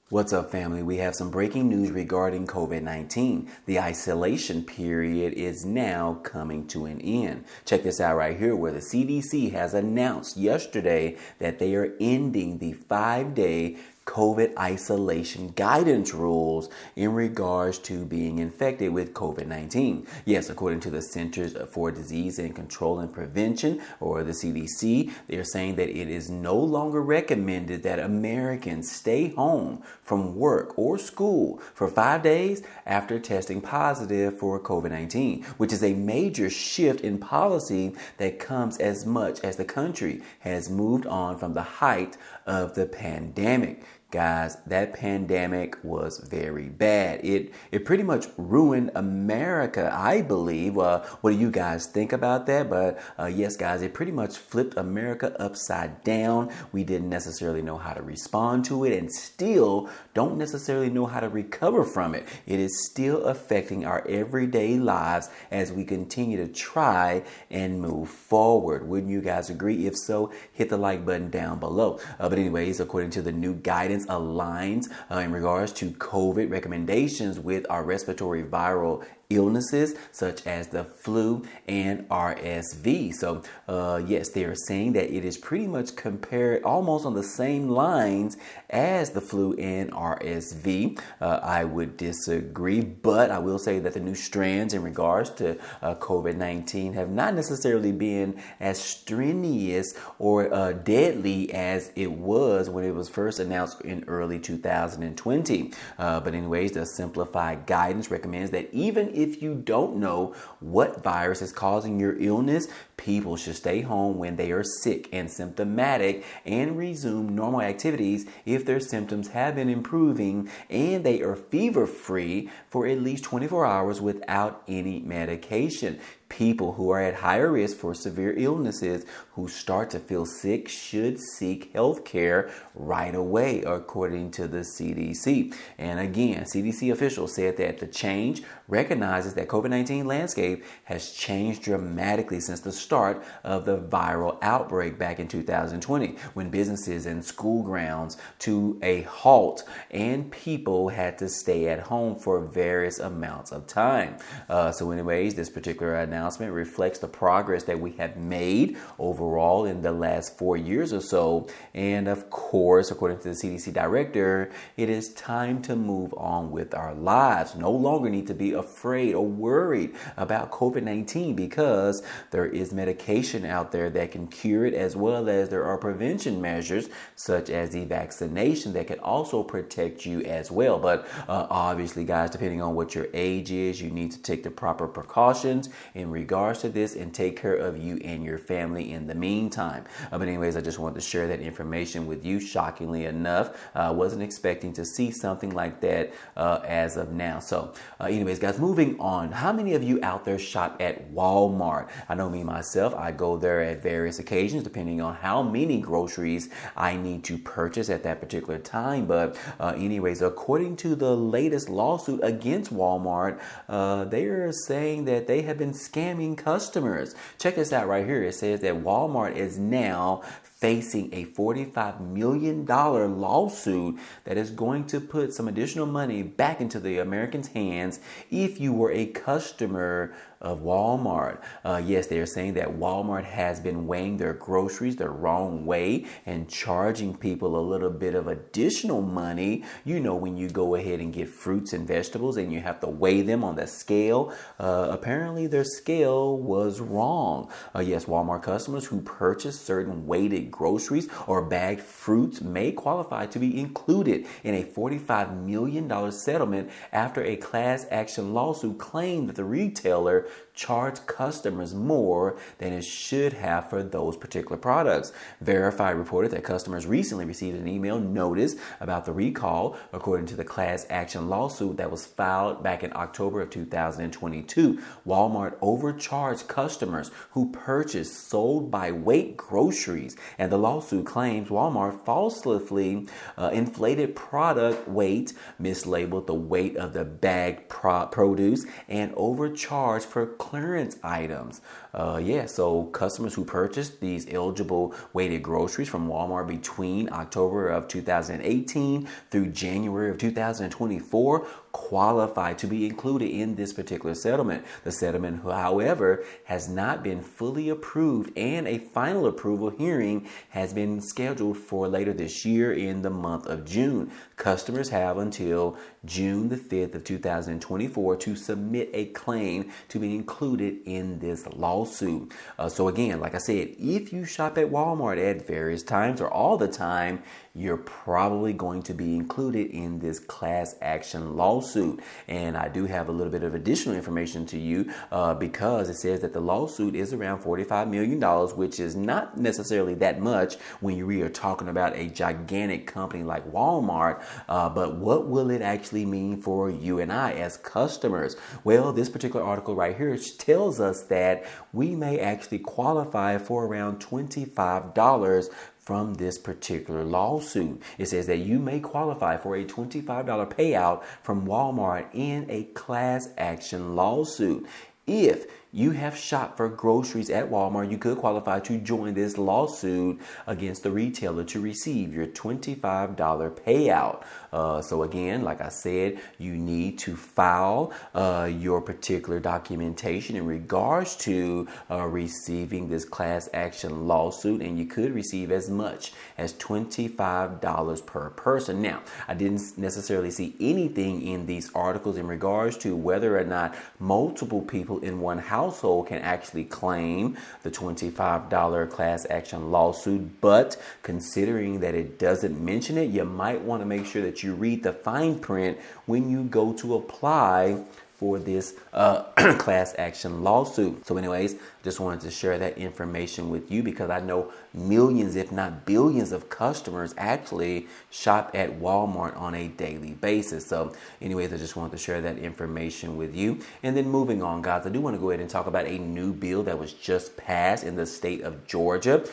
What's up, family? We have some breaking news regarding COVID-19. The isolation period is now coming to an end. Check this out right here, where the CDC has announced yesterday that they are ending the 5-day COVID isolation guidance rules in regards to being infected with COVID-19. Yes, according to the Centers for Disease and Control and Prevention, or the CDC, they're saying that it is no longer recommended that Americans stay home from work or school for 5 days after testing positive for COVID-19, which is a major shift in policy that comes as much as the country has moved on from the height of the pandemic. Guys, that pandemic was very bad. It pretty much ruined America, I believe. What do you guys think about that? But yes, guys, it pretty much flipped America upside down. We didn't necessarily know how to respond to it and still don't necessarily know how to recover from it. It is still affecting our everyday lives as we continue to try and move forward. Wouldn't you guys agree? If so, hit the like button down below. But anyways, according to the new guidance, aligns in regards to COVID recommendations with our respiratory viral illnesses such as the flu and RSV. So yes, they are saying that it is pretty much compared almost on the same lines as the flu and RSV. I would disagree, but I will say that the new strands in regards to COVID-19 have not necessarily been as strenuous or deadly as it was when it was first announced in early 2020. But anyways, the simplified guidance recommends that even if you don't know what virus is causing your illness, people should stay home when they are sick and symptomatic and resume normal activities if their symptoms have been improving and they are fever-free for at least 24 hours without any medication. People who are at higher risk for severe illnesses who start to feel sick should seek health care right away, according to the CDC. And again, CDC officials said that the change recognizes that COVID-19 landscape has changed dramatically since the start of the viral outbreak back in 2020, when businesses and school grounds to a halt and people had to stay at home for various amounts of time. So anyways, this particular announcement reflects the progress that we have made overall in the last 4 years or so. And of course, according to the CDC director, it is time to move on with our lives. No longer need to be afraid or worried about COVID-19 because there is medication out there that can cure it, as well as there are prevention measures such as the vaccination that can also protect you as well. But obviously, guys, depending on what your age is, you need to take the proper precautions in regards to this and take care of you and your family in the meantime. But anyways, I just wanted to share that information with you. Shockingly enough, I wasn't expecting to see something like that as of now. So anyways, guys, moving on. How many of you out there shop at Walmart? I know me myself, I go there at various occasions depending on how many groceries I need to purchase at that particular time. But anyways, according to the latest lawsuit against Walmart, they are saying that they have been scamming customers. Check this out right here. It says that Walmart is now facing a $45 million lawsuit that is going to put some additional money back into the Americans' hands if you were a customer of Walmart. Yes, they're saying that Walmart has been weighing their groceries the wrong way and charging people a little bit of additional money. You know, when you go ahead and get fruits and vegetables and you have to weigh them on the scale, apparently their scale was wrong. Yes, Walmart customers who purchase certain weighted groceries or bagged fruits may qualify to be included in a $45 million settlement after a class action lawsuit claimed that the retailer charge customers more than it should have for those particular products. Verified reported that customers recently received an email notice about the recall, according to the class action lawsuit that was filed back in October of 2022. Walmart overcharged customers who purchased sold by weight groceries And the lawsuit claims Walmart falsely inflated product weight, mislabeled the weight of the bagged produce, and overcharged for clearance items. So customers who purchased these eligible weighted groceries from Walmart between October of 2018 through January of 2024 qualify to be included in this particular settlement. The settlement, however, has not been fully approved, and a final approval hearing has been scheduled for later this year in the month of June. Customers have until June the 5th of 2024 to submit a claim to be included in this lawsuit. So again, like I said, if you shop at Walmart at various times or all the time, you're probably going to be included in this class action lawsuit. And I do have a little bit of additional information to you because it says that the lawsuit is around $45 million, which is not necessarily that much when you are talking about a gigantic company like Walmart. But what will it actually mean for you and I as customers? Well, this particular article right here tells us that we may actually qualify for around $25 from this particular lawsuit. It says that you may qualify for a $25 payout from Walmart in a class action lawsuit. If you have shopped for groceries at Walmart, you could qualify to join this lawsuit against the retailer to receive your $25 payout. So again, like I said, you need to file your particular documentation in regards to receiving this class action lawsuit, and you could receive as much as $25 per person. Now, I didn't necessarily see anything in these articles in regards to whether or not multiple people in one household can actually claim the $25 class action lawsuit, but considering that it doesn't mention it, you might want to make sure that you read the fine print when you go to apply for this class action lawsuit. So anyways, just wanted to share that information with you because I know millions, if not billions of customers actually shop at Walmart on a daily basis. So anyways, I just wanted to share that information with you. And then moving on, guys, I do want to go ahead and talk about a new bill that was just passed in the state of Georgia.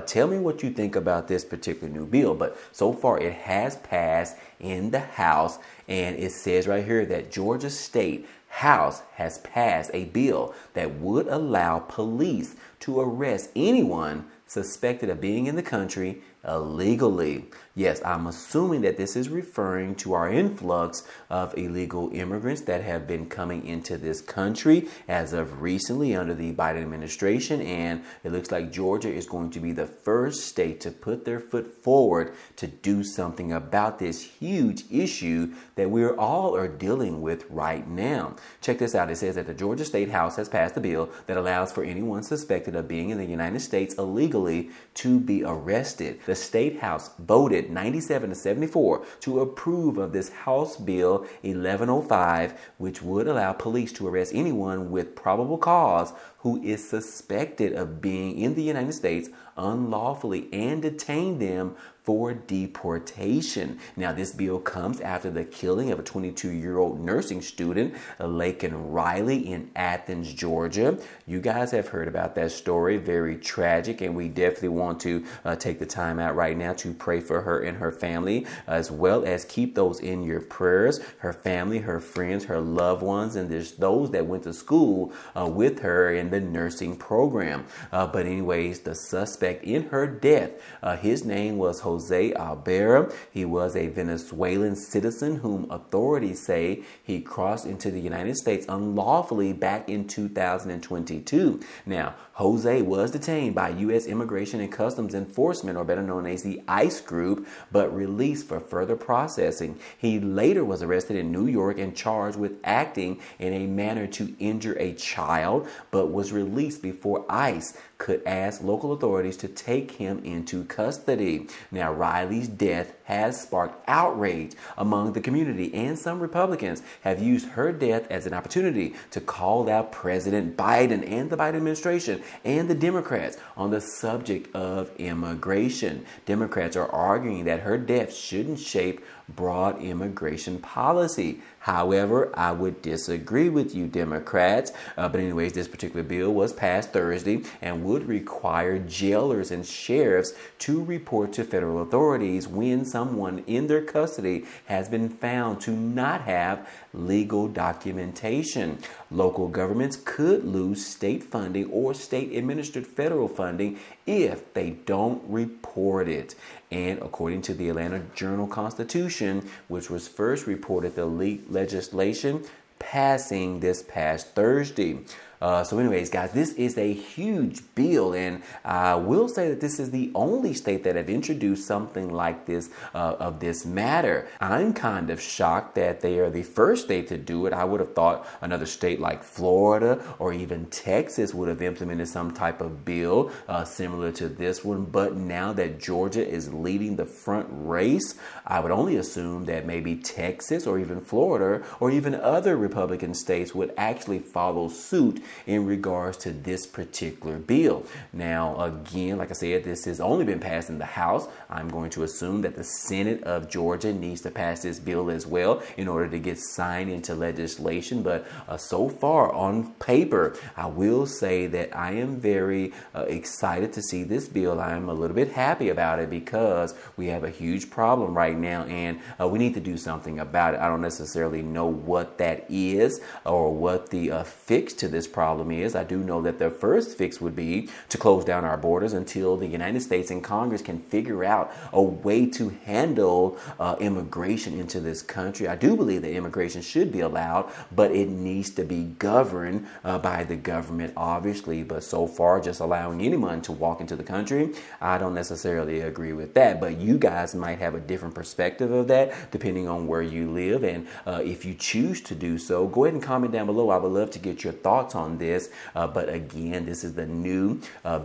Tell me what you think about this particular new bill. But so far it has passed in the House, and it says right here that Georgia State House has passed a bill that would allow police to arrest anyone suspected of being in the country illegally. Yes, I'm assuming that this is referring to our influx of illegal immigrants that have been coming into this country as of recently under the Biden administration. And it looks like Georgia is going to be the first state to put their foot forward to do something about this huge issue that we're all are dealing with right now. Check this out. It says that the Georgia State House has passed a bill that allows for anyone suspected of being in the United States illegally to be arrested. The State House voted 97-74 to approve of this House Bill 1105, which would allow police to arrest anyone with probable cause who is suspected of being in the United States unlawfully and detain them for deportation. Now, this bill comes after the killing of a 22-year-old nursing student, Laken Riley, in Athens, Georgia. You guys have heard about that story. Very tragic, and we definitely want to take the time out right now to pray for her and her family, as well as keep those in your prayers. Her family, her friends, her loved ones, and there's those that went to school with her in the nursing program. But anyways, the suspect in her death, his name was Jose Albera. He was a Venezuelan citizen whom authorities say he crossed into the United States unlawfully back in 2022. Now, Jose was detained by U.S. Immigration and Customs Enforcement, or better known as the ICE group, but released for further processing. He later was arrested in New York and charged with acting in a manner to injure a child, but was released before ICE could ask local authorities to take him into custody. Now, Riley's death has sparked outrage among the community, and some Republicans have used her death as an opportunity to call out President Biden and the Biden administration and the Democrats on the subject of immigration. Democrats are arguing that her death shouldn't shape broad immigration policy. However, I would disagree with you, Democrats. But anyways, this particular bill was passed Thursday and would require jailers and sheriffs to report to federal authorities when someone in their custody has been found to not have legal documentation. Local governments could lose state funding or state administered federal funding if they don't report it. And according to the Atlanta Journal-Constitution, which was first reported the legislation passing this past Thursday. So anyways, guys, this is a huge bill, and I will say that this is the only state that have introduced something like this of this matter. I'm kind of shocked that they are the first state to do it. I would have thought another state like Florida or even Texas would have implemented some type of bill similar to this one. But now that Georgia is leading the front race, I would only assume that maybe Texas or even Florida or even other Republican states would actually follow suit in regards to this particular bill. Now, again, like I said, this has only been passed in the House. I'm going to assume that the Senate of Georgia needs to pass this bill as well in order to get signed into legislation. But so far on paper, I will say that I am very excited to see this bill. I'm a little bit happy about it because we have a huge problem right now, and we need to do something about it. I don't necessarily know what that is or what the fix to this problem is. I do know that the first fix would be to close down our borders until the United States and Congress can figure out a way to handle immigration into this country. I do believe that immigration should be allowed, but it needs to be governed by the government, obviously. But so far, just allowing anyone to walk into the country, I don't necessarily agree with that. But you guys might have a different perspective of that depending on where you live. And if you choose to do so, go ahead and comment down below. I would love to get your thoughts on this. But again, this is the new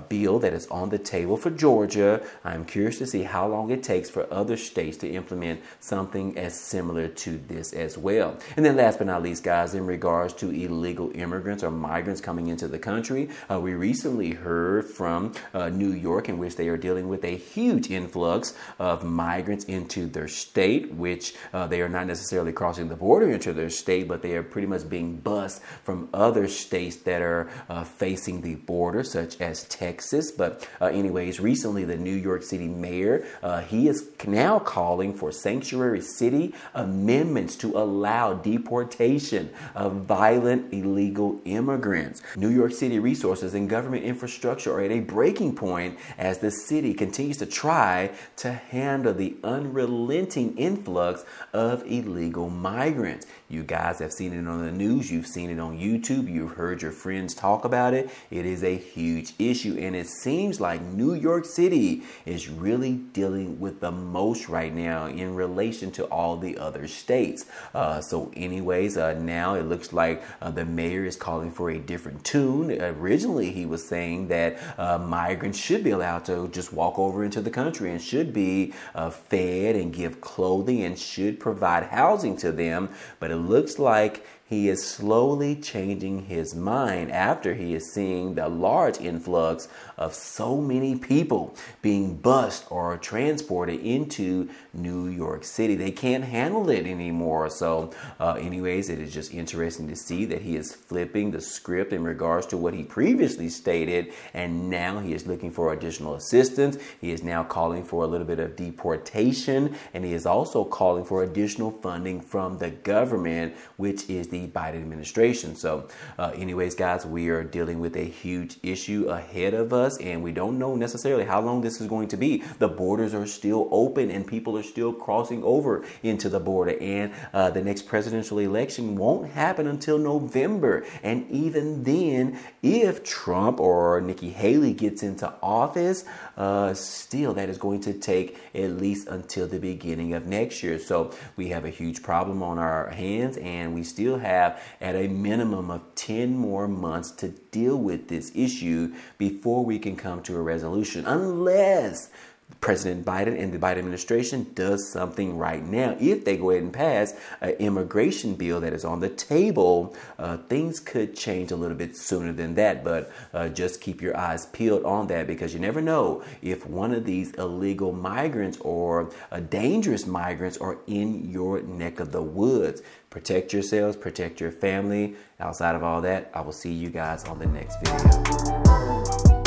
bill that is on the table for Georgia. I'm curious to see how long it takes for other states to implement something as similar to this as well. And then last but not least, guys, in regards to illegal immigrants or migrants coming into the country, we recently heard from New York, in which they are dealing with a huge influx of migrants into their state, which they are not necessarily crossing the border into their state, but they are pretty much being bused from other states that are facing the border, such as Texas. But anyways, recently the New York City mayor, he is now calling for sanctuary city amendments to allow deportation of violent illegal immigrants. New York City resources and government infrastructure are at a breaking point as the city continues to try to handle the unrelenting influx of illegal migrants. You guys have seen it on the news. You've seen it on YouTube. You've heard your friends talk about it. It is a huge issue, and it seems like New York City is really dealing with the most right now in relation to all the other states. So anyways, now it looks like the mayor is calling for a different tune. Originally, he was saying that migrants should be allowed to just walk over into the country and should be fed and give clothing and should provide housing to them. But it looks like he is slowly changing his mind after he is seeing the large influx of so many people being bused or transported into New York City. They can't handle it anymore. So anyways, it is just interesting to see that he is flipping the script in regards to what he previously stated, and now he is looking for additional assistance. He is now calling for a little bit of deportation, and he is also calling for additional funding from the government, which is the Biden administration. So anyways, guys, we are dealing with a huge issue ahead of us, and we don't know necessarily how long this is going to be. The borders are still open and people are still crossing over into the border, and the next presidential election won't happen until November. And even then, if Trump or Nikki Haley gets into office, still that is going to take at least until the beginning of next year. So we have a huge problem on our hands, and we still have at a minimum of 10 more months to deal with this issue before we can come to a resolution, unless President Biden and the Biden administration does something right now. If they go ahead and pass an immigration bill that is on the table, things could change a little bit sooner than that. But just keep your eyes peeled on that, because you never know if one of these illegal migrants or dangerous migrants are in your neck of the woods. Protect yourselves, protect your family. Outside of all that, I will see you guys on the next video.